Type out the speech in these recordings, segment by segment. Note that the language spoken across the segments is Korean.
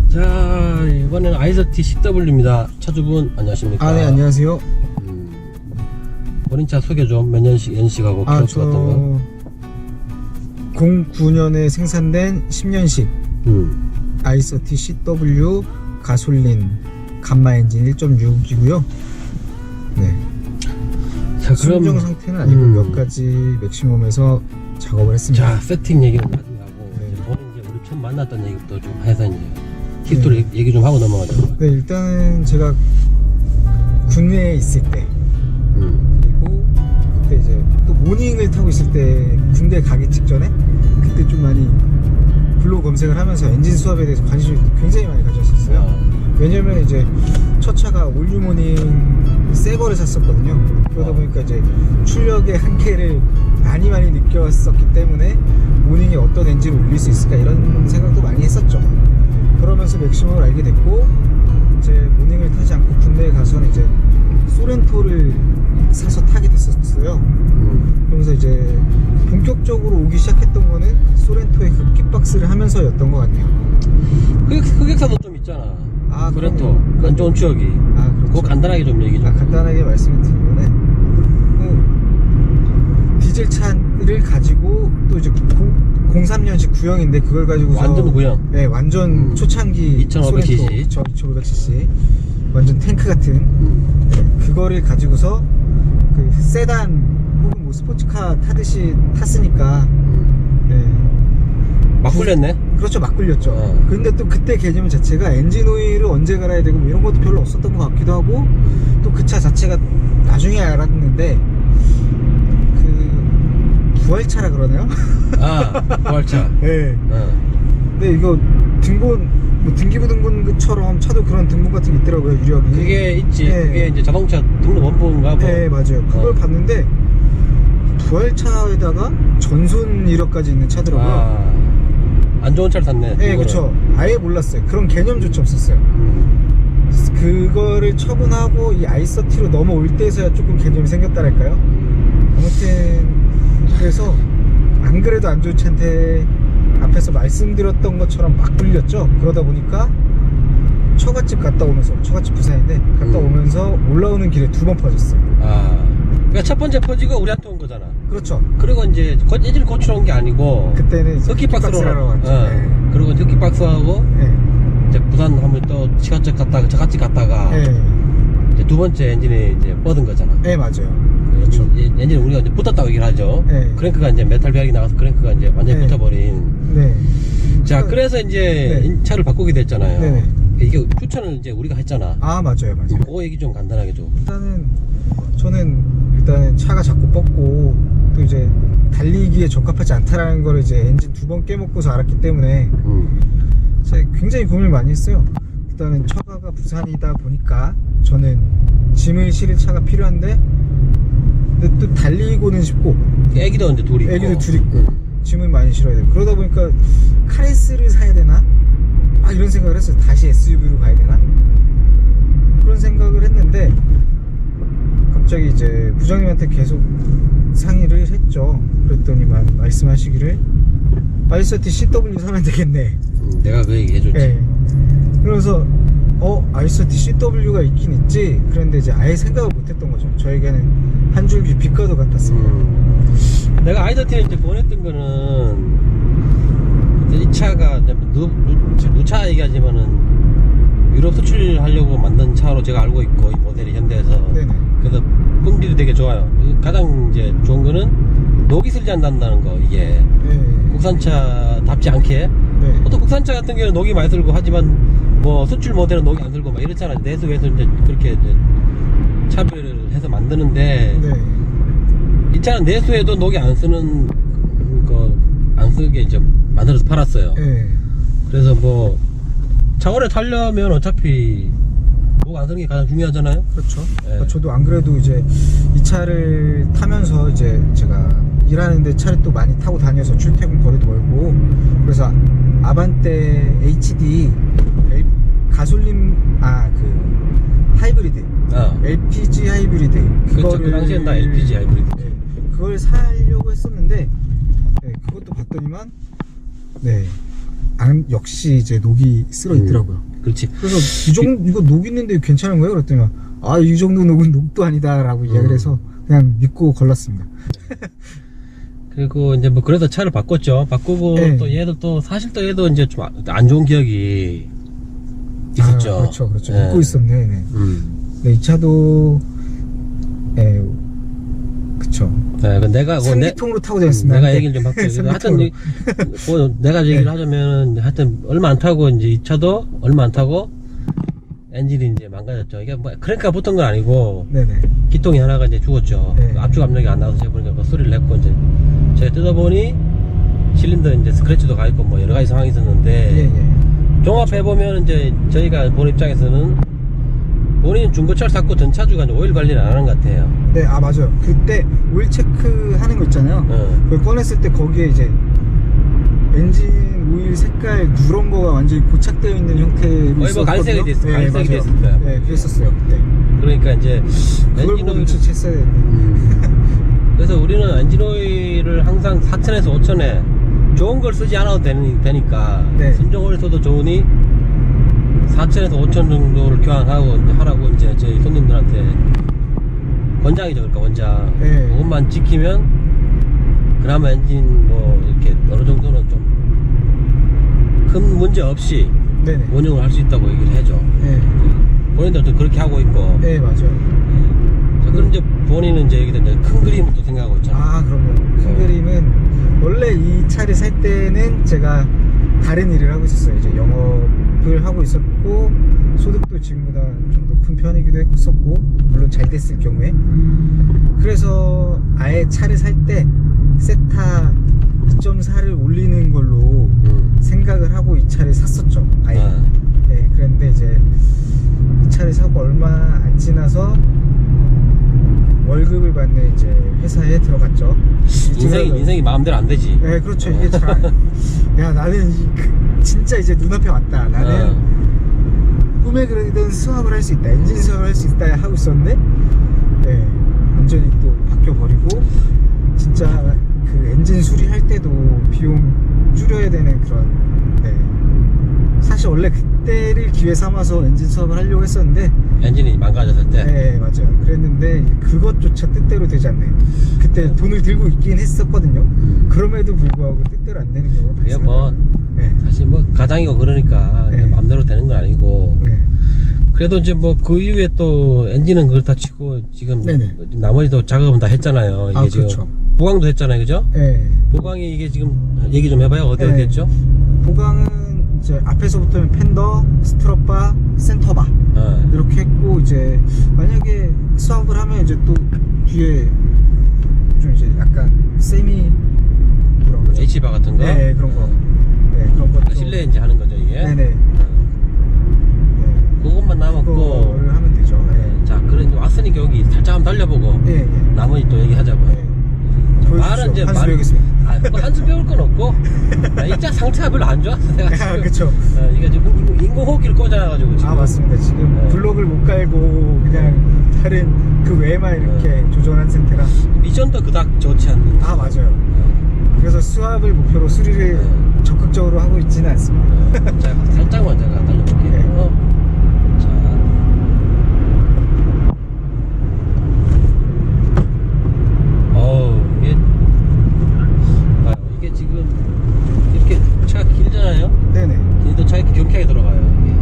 자, 이번에는 아이서티 CW입니다. 차주분 안녕하십니까? 아, 네, 안녕하세요. 본인 차 소개 좀. 몇 년식, 연식하고 키로수 같은 거. 09년에 생산된 10년식 아이서티 CW 가솔린 감마 엔진 1.6이고요. 네. 자, 그럼 순정 상태는 아니고 몇 가지 맥시멈에서 작업을 했습니다. 자, 세팅 얘기는 나중에 하고 네. 이제 본인 이제 우리 처음 만났던 얘기부터 좀 해서 이제 히스토리 얘기 좀 하고 넘어가죠. 네, 일단은 제가 국내에 있을 때 그리고 그때 이제 또 모닝을 타고 있을 때 군대 가기 직전에 그때 좀 많이 블로그 검색을 하면서 엔진 수압에 대해서 관심을 굉장히 많이 가졌었어요. 왜냐면 이제 첫 차가 올류 모닝 새 거를 샀었거든요. 그러다 보니까 이제 출력의 한계를 많이 느꼈었기 때문에 모닝에 어떤 엔진을 올릴 수 있을까 이런 생각도 많이 했었죠. 그러면서 맥시멈을 알게 됐고 이제 모닝을 타지 않고 군대에 가서는 이제 소렌토를 사서 타게 됐었어요. 그러면서 이제 본격적으로 오기 시작했던 거는 소렌토의 흡기박스를 하면서였던 것 같네요. 흑역사도 좀 있잖아. 아, 소렌토 그럼요. 안 좋은 추억이. 아, 그렇죠. 그거 간단하게 좀 얘기 좀. 간단하게 말씀을 드리면은 디젤 차를 가지고 또 이제 03년식 구형인데 그걸 가지고서 완전 구형. 네, 완전 초창기 2500cc. 2500cc 완전 탱크 같은 그거를 가지고서 그 세단 혹은 뭐 스포츠카 타듯이 탔으니까 네. 막 굴렸네. 그렇죠, 막 굴렸죠. 근데 또 그때 개념 자체가 엔진 오일을 언제 갈아야 되고 뭐 이런 것도 별로 없었던 것 같기도 하고 또 그 차 자체가 나중에 알았는데 그 부활차라 그러나요? 아, 부활차. 네. 근데 이거 등본 뭐 등기부등본처럼 차도 그런 등본 같은 게 있더라고요, 유력이. 그게 있지. 네. 그게 이제 자동차 등록 원본인가 뭐. 네, 맞아요. 그걸 봤는데 부활차에다가 전손 이력까지 있는 차더라고요. 아, 안 좋은 차를 샀네. 네, 그렇죠. 아예 몰랐어요. 그런 개념조차 없었어요. 그거를 처분하고 이 아이서티로 넘어올 때에서야 조금 개념이 생겼다랄까요? 아무튼 그래서 안 그래도 안 좋은 차인데 앞에서 말씀드렸던 것처럼 막 굴렸죠. 그러다 보니까 처갓집 갔다 오면서, 처갓집 부산인데 갔다 오면서 올라오는 길에 2번 퍼졌어요. 아, 그러니까 첫 번째 퍼지고 우리한테 온 거잖아. 그렇죠. 그리고 이제 엔진을 고치러 온 게 아니고 그때는 이제 흡기박스로 왔죠. 네. 그리고 이제 흡기박스하고 네. 이제 부산 한번 또 시간적 갔다가 저갓집 갔다가 네. 이제 두 번째 엔진이 이제 뻗은 거잖아. 네, 맞아요. 그렇죠. 엔진 우리가 이제 붙었다고 얘기를 하죠. 네. 크랭크가 이제 메탈 배합이 나가서 크랭크가 이제 완전히 네. 붙어버린. 네. 자, 그래서 이제 네. 차를 바꾸게 됐잖아요. 네네. 이게 추천을 이제 우리가 했잖아. 아, 맞아요. 그거 얘기 좀 간단하게 좀. 저는 일단은 차가 자꾸 뻗고 또 이제 달리기에 적합하지 않다라는 걸 이제 엔진 2번 깨먹고서 알았기 때문에 제가 굉장히 고민을 많이 했어요. 일단은 처가가 부산이다 보니까 저는 짐을 실을 차가 필요한데 근데 또 달리고는 싶고 애기도 이제 둘이 있고. 애기도 둘 있고 짐을 많이 실어야 돼요. 그러다 보니까 카레스를 사야 되나? 아, 이런 생각을 했어요. 다시 SUV로 가야 되나? 그런 생각을 했는데 갑자기 이제 부장님한테 계속 상의를 했죠. 그랬더니만 말씀하시기를 아이서티 CW 사면 되겠네. 내가 그 얘기 해줬지. 네. 그래서 아이서티 CW가 있긴 있지. 그런데 이제 아예 생각을 못했던 거죠. 저에게는 한 줄기 빛과도 같았습니다. 내가 아이서티를 이제 보냈던 거는 이 차가 누차 얘기하지만은 유럽 수출하려고 만든 차로 제가 알고 있고 이 모델이 현대에서. 네네. 그래서 품질이 되게 좋아요. 가장 이제 좋은 거는 녹이 슬지 않는다는 거. 이게 네. 국산차답지 않게. 네. 보통 국산차 같은 경우는 녹이 많이 슬고 하지만 뭐 수출 모델은 녹이 안 슬고 막 이렇잖아. 내수에서 이제 그렇게 이제 차별을 해서 만드는데 네. 이 차는 내수에도 녹이 안 쓰는 거 안 쓰게 이제 만들어서 팔았어요. 네. 그래서 뭐 차 오래 타려면 어차피 녹 안 쓰는 게 가장 중요하잖아요. 그렇죠. 네. 저도 안 그래도 이제 이 차를 타면서 이제 제가 일하는데 차를 또 많이 타고 다녀서 출퇴근 거리도 멀고 그래서 아반떼 HD 가솔린 그 하이브리드 LPG 하이브리드 그렇죠. 그 당시엔 다 LPG 하이브리드. 네, 그걸 사려고 했었는데 네, 그것도 봤더니만 네 역시 이제 녹이 쓸어 있더라고요. 그렇지. 그래서 이거 녹 있는데 괜찮은 거예요? 그랬더니 이 정도 녹은 녹도 아니다라고 이야기를 해서 그냥 믿고 걸렀습니다. 그리고 이제 뭐 그래서 차를 바꿨죠. 바꾸고 네. 또 얘도 또 사실 또 얘도 이제 좀 안 좋은 기억이 있었죠. 그렇죠. 네. 믿고 있었네. 네. 네, 이 차도 그쵸. 네, 내가 삼기통으로 타고 다녔습니다. 내가 얘기를 좀 할게요. 하여튼 내가 얘기를 하자면 하여튼 얼마 안 타고 이제 이 차도 얼마 안 타고 엔진이 이제 망가졌죠. 이게 뭐 크랭크가 붙은 건 아니고 네네. 기통이 하나가 이제 죽었죠. 네. 압축 압력이 안 나와서 제가 보니까 뭐 소리를 냈고 이제 제가 뜯어보니 실린더 이제 스크래치도 가 있고 뭐 여러 가지 상황이 있었는데 종합해 보면 이제 저희가 본 입장에서는 본인은 중고차를 샀고 전차주가 이제 오일 관리를 안 하는 것 같아요. 네, 맞아요. 그때 오일 체크 하는 거 있잖아요. 그걸 꺼냈을 때 거기에 이제 엔진 오일 색깔 누런 거가 완전히 고착되어 있는 형태로 거의 뭐 갈색이 됐을 거예요. 네, 그랬었어요. 그때. 그러니까 이제 그걸 엔진 보고 오일을 눈치챘어야 되는데. 그래서 우리는 엔진 오일을 항상 4,000에서 5,000에 좋은 걸 쓰지 않아도 되니까 네. 순정 오일 써도 좋으니 4,000에서 5,000 정도를 교환하고 이제 하라고 이제 저희 손님들한테 권장이죠. 그러니까 원장 네. 그것만 지키면 그나마 엔진 뭐 이렇게 어느 정도는 좀 큰 문제 없이 네네. 운영을 할 수 있다고 얘기를 해줘. 네. 본인들도 그렇게 하고 있고. 네, 맞아요. 자, 그럼 이제 본인은 이제 여기다 이제 큰 그림을 또 생각하고 있잖아. 그럼요. 큰 그림은 원래 이 차를 살 때는 제가 다른 일을 하고 있었어요. 이제 영업을 하고 있었고 소득도 지금보다 좀 높은 편이기도 했었고 물론 잘 됐을 경우에 그래서 아예 차를 살 때 세타 2.4를 올리는 걸로 생각을 하고 이 차를 샀었죠. 아예. 네, 그런데 이제 이 차를 사고 얼마 안 지나서 월급을 받는 이제 회사에 들어갔죠. 인생이 마음대로 안 되지. 네, 그렇죠. 이게 야, 나는 진짜 이제 눈앞에 왔다. 나는 꿈에 그리던 수학을 할 수 있다. 엔진 수학을 할 수 있다 하고 있었는데, 네, 완전히 또 바뀌어버리고, 진짜 그 엔진 수리할 때도 비용 줄여야 되는 그런, 네. 사실 원래 그때를 기회 삼아서 엔진 수학을 하려고 했었는데, 엔진이 망가졌을 때. 네, 맞아요. 그랬는데 그것조차 뜻대로 되지 않네요. 그때 돈을 들고 있긴 했었거든요. 그럼에도 불구하고 뜻대로 안 되는 경우가 그게 뭐 네. 사실 뭐 가장이고 그러니까 네. 마음대로 되는 건 아니고. 네. 그래도 이제 뭐 그 이후에 또 엔진은 그렇다 치고 지금 네네. 나머지도 작업은 다 했잖아요. 이게 지금 그렇죠. 보강도 했잖아요, 그죠? 네. 보강이 이게 지금 얘기 좀 해봐요. 어디 네. 했죠? 보강은 이제 앞에서부터는 펜더, 스트럿바, 센터바 이렇게 했고 이제 만약에 수압을 하면 이제 또 뒤에 좀 이제 약간 세미 그런 거죠. H바 같은 거. 네, 그런 거. 네, 그런 거. 실내 이제 하는 거죠, 이게. 네네. 그것만 남았고. 그거를 하면 되죠. 네. 자, 그래 이제 왔으니까 여기 살짝 한번 달려보고. 예, 예. 나머지 또 얘기하자고요. 네. 말은 이제 한수 배우겠습니다. 뭐 한수 배울 건 없고. 이 차 상태가 별로 안 좋았어. 내가 지금. 그쵸. 이게 지금 인공호흡기를 꽂아놔가지고 지금. 맞습니다. 지금 네. 블록을 못 깔고 그냥 다른 그 외만 이렇게 조절한 상태라. 미션도 그닥 좋지 않는. 맞아요. 그래서 수압을 목표로 수리를 적극적으로 하고 있지는 않습니다. 자, 살짝만 제가 달려볼게요. 네. 자. 이게 봐요. 이게 지금 이렇게 차가 길잖아요. 네네. 길도 차 이렇게 경쾌하게 들어가요. 이게.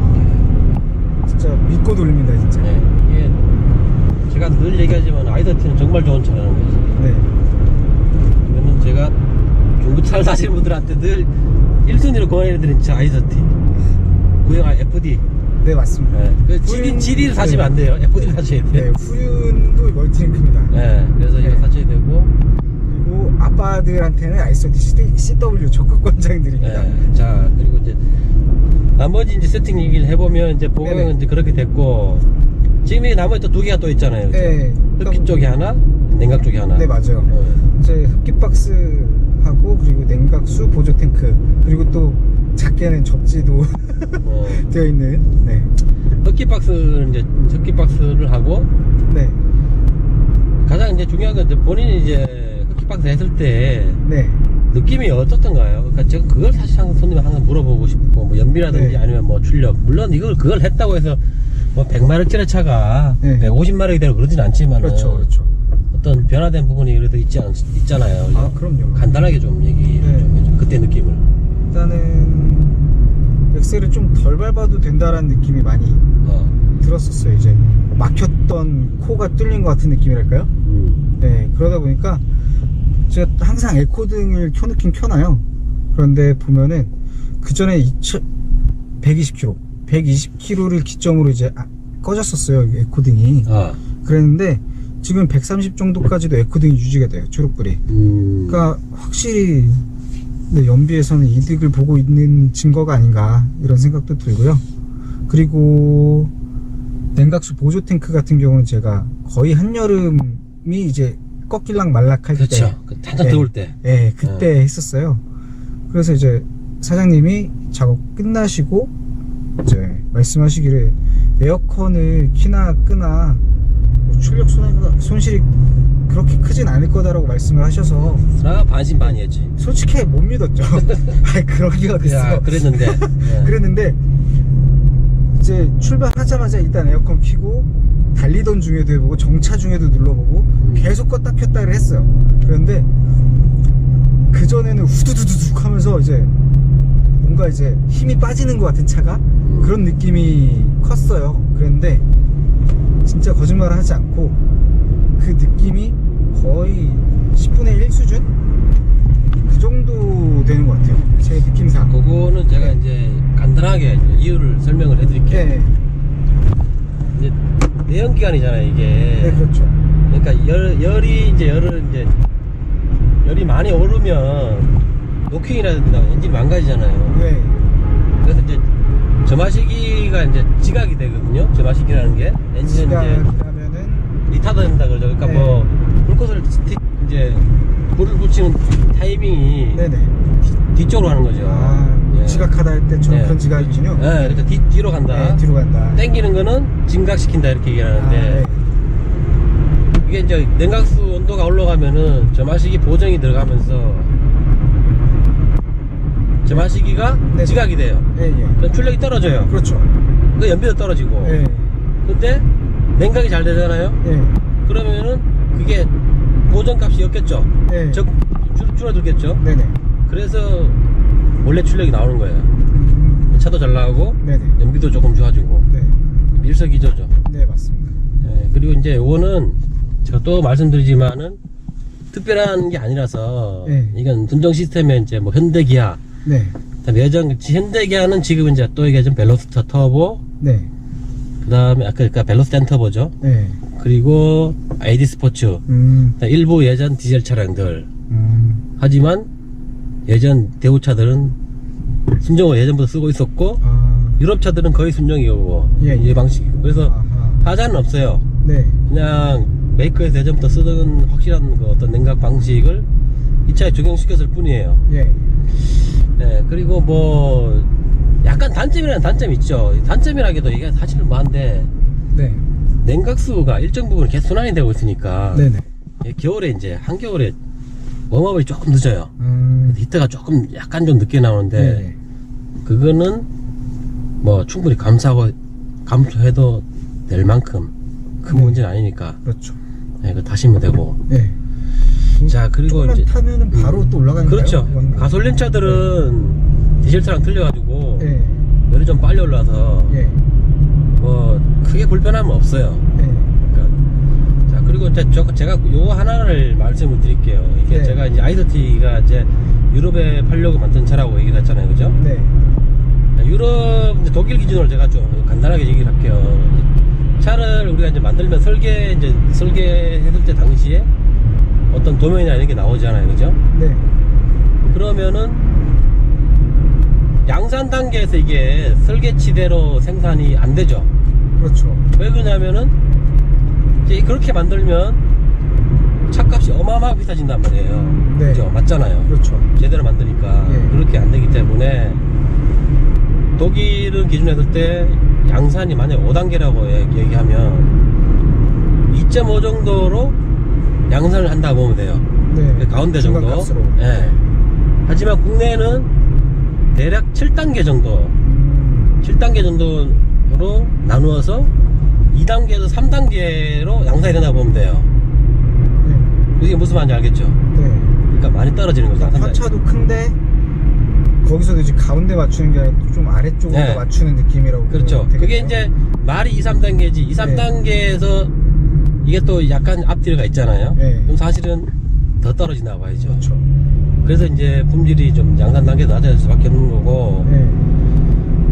진짜 믿고 돌립니다, 진짜. 네, 이게 제가 늘 얘기하지만 아이더티는 정말 좋은 차라는 거지. 네. 이거는 제가 중고차를 사시는 분들한테 늘 1순위로 권해드린 차 아이더티. 구형 FD. 네, 맞습니다. 네. 그 GD를 사시면 안 돼요. FD를 사셔야 돼요. 네, 후륜도 멀티링크입니다. 네, 그래서 이거 사셔야 되고. 그리고 아빠들한테는 아이소티 CW 적극 권장드립니다. 네, 자, 그리고 이제 나머지 이제 세팅 얘기를 해보면 이제 보강은 네네. 이제 그렇게 됐고, 지금 이 나머지 또 두 개가 또 있잖아요. 그죠? 네. 흡기 쪽에 하나, 냉각 쪽에 하나. 네, 맞아요. 이제 흡기 박스하고 그리고 냉각수 보조 탱크 그리고 또 작게는 접지도 되어 있는. 네. 흡기 박스는 이제 흡기 박스를 하고, 네. 가장 이제 중요한 건 이제 본인이 이제 흡기 박스 했을 때 네. 느낌이 어떻던가요? 그러니까 제가 그걸 사실 항상 손님이 항상 물어보고 싶고 뭐 연비라든지 네. 아니면 뭐 출력 물론 그걸 했다고 해서 뭐 100마력짜리 차가 네. 150마력이 되고 그러진 않지만 그렇죠. 어떤 변화된 부분이 그래도 있잖아요. 아, 그럼요. 간단하게 좀 얘기 네. 좀 해줘. 그때 느낌을. 일단은 엑셀을 좀 덜 밟아도 된다라는 느낌이 많이 들었었어요. 이제 막혔던 코가 뚫린 것 같은 느낌이랄까요? 네, 그러다 보니까 제가 항상 에코등을 켜놓긴 켜놔요. 그런데 보면은 그 전에 120km를 기점으로 이제 꺼졌었어요, 에코등이. 그랬는데 지금 130 정도까지도 에코등이 유지가 돼요, 초록불이. 그러니까 확실히 연비에서는 이득을 보고 있는 증거가 아닌가 이런 생각도 들고요. 그리고 냉각수 보조 탱크 같은 경우는 제가 거의 한여름이 이제 꺾일락 말락할 그렇죠. 때, 한참 더울 때. 네, 그때 했었어요. 그래서 이제 사장님이 작업 끝나시고 이제 말씀하시기를 에어컨을 키나 끄나 뭐 출력 손실이 그렇게 크진 않을 거다라고 말씀을 하셔서 반신반의했지. 솔직히 못 믿었죠. 아이, 그런 게 어딨어. 야, 그랬는데. 그랬는데 이제 출발하자마자 일단 에어컨 켜고 달리던 중에도 해보고 정차 중에도 눌러보고 계속 껐다 켰다를 했어요. 그런데 그전에는 후두두둑 하면서 이제 뭔가 이제 힘이 빠지는 것 같은 차가 그런 느낌이 컸어요. 그런데 진짜 거짓말을 하지 않고 그 느낌이 거의 10분의 1 수준? 그 정도 되는 것 같아요, 제 느낌상. 그거는 제가 이제 간단하게 이유를 설명을 해드릴게요. 네, 이제 내연기관이잖아요, 이게. 네, 그렇죠. 그러니까 열이 많이 오르면 노킹이라든지 엔진이 망가지잖아요. 네, 그래서 이제 점화시기가 이제 지각이 되거든요. 점화시기라는 게 엔진은 이제 지각이라면은 리타더 된다 그러죠. 그러니까 네. 뭐 불꽃을 이제 불을 붙이는 타이밍이 네네. 뒤쪽으로 하는 거죠. 아, 예. 지각하다 할 때처럼 네. 그런 지각이군요. 네, 그러니까 뒤로 간다. 네, 뒤로 간다. 땡기는 거는 진각시킨다 이렇게 얘기하는데 네. 이게 이제 냉각수 온도가 올라가면은 점화시기 보정이 들어가면서 점화시기가 네. 지각이 돼요. 예, 예. 그럼 출력이 떨어져요. 그렇죠. 그 연비도 떨어지고. 예, 근데 냉각이 잘 되잖아요. 예, 그러면은 그게 보정값이 였겠죠. 예. 줄어들겠죠. 네네. 그래서 원래 출력이 나오는 거예요. 차도 잘 나오고 네네. 연비도 조금 좋아지고 네. 일석이조죠. 네, 맞습니다. 예, 그리고 이제 요거는 제가 또 말씀드리지만은 특별한 게 아니라서 네. 이건 순정 시스템에 이제 뭐 현대기아, 네. 그다음에 현대기아는 지금 이제 또 얘기하자면 벨로스터 터보, 네. 그다음에 아까 그러니까 벨로스텐 터보죠. 네. 그리고 AD 스포츠, 일부 예전 디젤 차량들. 하지만 예전 대우차들은 순정을 예전부터 쓰고 있었고 유럽 차들은 거의 순정이고 예, 예. 이 방식이고 그래서 아하. 하자는 없어요. 네. 그냥 메이커에서 예전부터 쓰던 확실한 그 어떤 냉각 방식을 이 차에 적용시켰을 뿐이에요. 예. 예, 그리고 뭐 약간 단점이라는 단점이 있죠. 단점이라기도 이게 사실은 많은데 네. 냉각수가 일정 부분 계속 순환이 되고 있으니까 네네. 겨울에 이제 한겨울에 웜업이 조금 늦어요. 음. 히터가 조금 약간 좀 늦게 나오는데 네네. 그거는 뭐 충분히 감수해도 될 만큼 큰 네. 문제는 아니니까 그렇죠. 네, 그거 다시면 되고. 네. 자, 그리고 조금만 이제 타면은 바로 또 올라가는 거예요? 그렇죠. 가솔린 차들은 디젤차랑 틀려가지고 예. 열이 좀 빨리 올라서 예. 뭐 크게 불편함은 없어요. 예. 그러니까 자, 그리고 이제 제가 요거 하나를 말씀을 드릴게요. 이게 네. 제가 이제 아이더티가 이제 유럽에 팔려고 만든 차라고 얘기를 했잖아요, 그죠? 네. 유럽 이제 독일 기준으로 제가 좀 간단하게 얘기를 할게요. 차를 우리가 이제 만들면 설계했을 때 당시에 어떤 도면이나 이런 게 나오잖아요, 그죠? 네. 그러면은 양산 단계에서 이게 설계치대로 생산이 안 되죠. 그렇죠. 왜 그러냐면은 이제 그렇게 만들면 차값이 어마어마하게 비싸진단 말이에요. 네. 그죠? 맞잖아요. 그렇죠. 제대로 만드니까 예. 그렇게 안 되기 때문에 독일은 기준했을 때 양산이 만약 5단계라고 얘기하면 2.5 정도로 양산을 한다고 보면 돼요. 네. 가운데 정도. 중간값으로. 예. 하지만 국내에는 대략 7단계 정도 7단계 정도로 나누어서 2단계에서 3단계로 양산이 된다고 보면 돼요. 네. 이게 무슨 말인지 알겠죠? 네. 그러니까 많이 떨어지는 거죠. 그러니까 화차도 큰데 거기서도 이제 가운데 맞추는 게 아니라 좀 아래쪽으로 네. 맞추는 느낌이라고. 그렇죠. 보면 그게 되겠네요. 이제 말이 2, 3단계지 2, 3단계에서 이게 또 약간 앞뒤가 있잖아요. 네. 그럼 사실은 더 떨어진다고 봐야죠. 그렇죠. 그래서 이제 품질이 좀 양산 단계도 낮아질 수밖에 없는 거고. 네.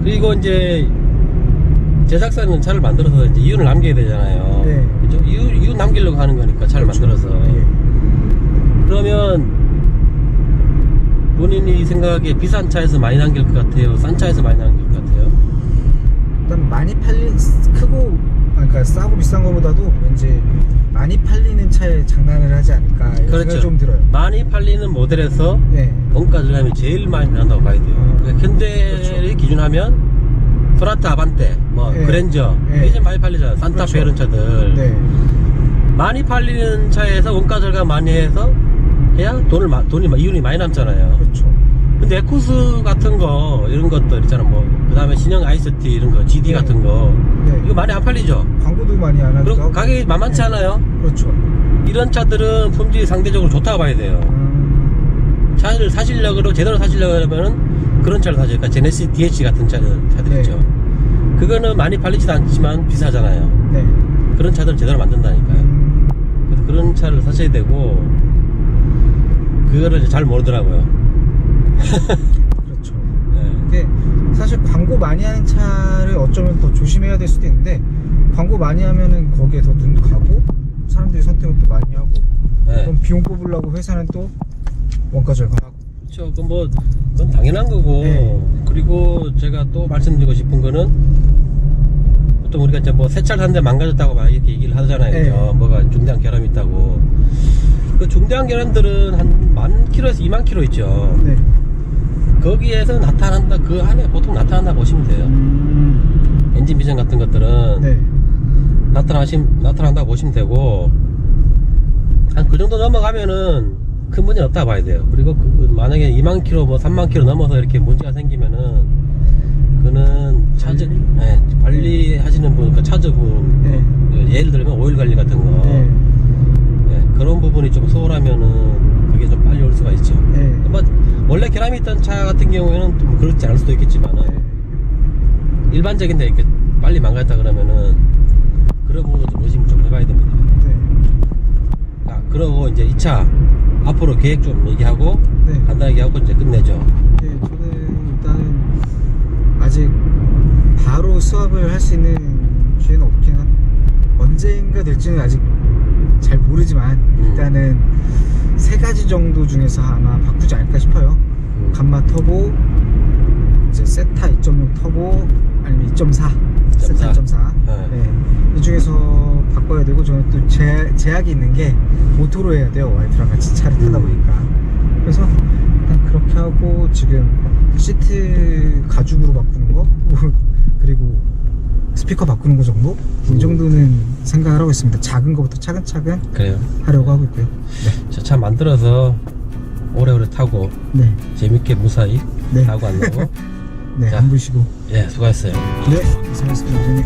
그리고 이제 제작사는 차를 만들어서 이제 이윤을 남겨야 되잖아요. 네. 그죠? 이윤 남기려고 하는 거니까 차를 그렇죠. 만들어서. 예. 그러면 본인이 생각하기에 비싼 차에서 많이 남길 것 같아요? 싼 차에서 많이 남길 것 같아요? 일단 많이 팔린 크고 그러니까 싸고 비싼 거보다도 왠지 많이 팔리는 차에 장난을 하지 않을까 이런 그렇죠. 생각이 좀 들어요. 많이 팔리는 모델에서 네. 원가 절감이 제일 많이 나온다고 봐야 돼요. 그러니까 현대를 그렇죠. 기준하면 소나타 아반떼, 뭐 네. 그랜저 네. 이게 제일 많이 팔리잖아요. 산타페 그렇죠. 이런 차들. 네. 많이 팔리는 차에서 원가 절감 많이 해서 해야 돈이 이윤이 많이 남잖아요. 그렇죠. 근데 에쿠스 같은 거 이런 것들 있잖아. 뭐 그다음에 신형 아이스티 이런 거 GD 네. 같은 거 네. 이거 많이 안 팔리죠. 광고도 많이 안 하기도 그리고 하고. 가격이 만만치 네. 않아요. 그렇죠. 이런 차들은 품질이 상대적으로 좋다고 봐야 돼요. 차를 사시려고 제대로 사시려고 하면은 그런 차를 사셔야 돼요. 제네시스 DH 같은 차들 네. 있죠. 그거는 많이 팔리지도 않지만 비싸잖아요. 네. 그런 차들은 제대로 만든다니까요. 그래서 그런 차를 사셔야 되고 그거를 이제 잘 모르더라고요. 그렇죠. 네. 이게 사실 광고 많이 하는 차를 어쩌면 더 조심해야 될 수도 있는데 광고 많이 하면은 거기에 더 눈 가고 사람들이 선택을 또 많이 하고 네. 그럼 비용 뽑으려고 회사는 또 원가 절감하고. 그렇죠. 그건 당연한 거고. 네. 그리고 제가 또 말씀드리고 싶은 거는 보통 우리가 이제 뭐 새 차를 샀는데 망가졌다고 막 이렇게 얘기를 하잖아요. 네. 그죠? 뭐가 중대한 결함이 있다고. 그 중대한 결함들은 한 10,000km에서 20,000km 있죠. 네. 거기에서 나타난다. 그 안에 보통 나타난다 보시면 돼요. 엔진 미션 같은 것들은 네. 나타난다고 보시면 되고 한 그 정도 넘어가면은 큰 문제는 없다 봐야 돼요. 그리고 만약에 20,000km 뭐 30,000km 넘어서 이렇게 문제가 생기면은 그는 관리하시는 분, 그러니까 차주분 네. 예를 들면 오일 관리 같은 거 네. 그런 부분이 좀 소홀하면은 그게 좀 빨리 올 수가 있죠. 네. 뭐 원래 결함이 있던 차 같은 경우에는 좀 그렇지 않을 수도 있겠지만은 네. 일반적인데 이렇게 빨리 망가졌다 그러면은 그런 부분도 좀 의심을 좀 해봐야 됩니다. 네. 자, 그러고 이제 이 차 앞으로 계획 좀 얘기하고 네. 간단하게 하고 이제 끝내죠. 네, 저는 일단은 아직 바로 수압을 할 수 있는 기회는 없긴 한 언젠가 될지는 아직 잘 모르지만 일단은 세 가지 정도 중에서 아마 바꾸지 않을까 싶어요. 감마 터보, 이제 세타 2.0 터보 아니면 2.4 세타 2.4 네. 네. 이 중에서 바꿔야 되고 저는 또 제약이 있는 게 모토로 해야 돼요. 와이프랑 같이 차를 타다 보니까. 그래서 일단 그렇게 하고 지금 시트 가죽으로 바꾸는 거 그리고 스피커 바꾸는 거 정도? 이 정도는 생각을 하고 있습니다. 작은 거부터 차근차근 그래요. 하려고 하고 있고요. 네. 저 차 만들어서 오래오래 타고 네. 재밌게 무사히 네. 타고 안 나고 네. 자. 안 보시고. 예, 수고하셨어요. 네. 고생하셨습니다. 선생님.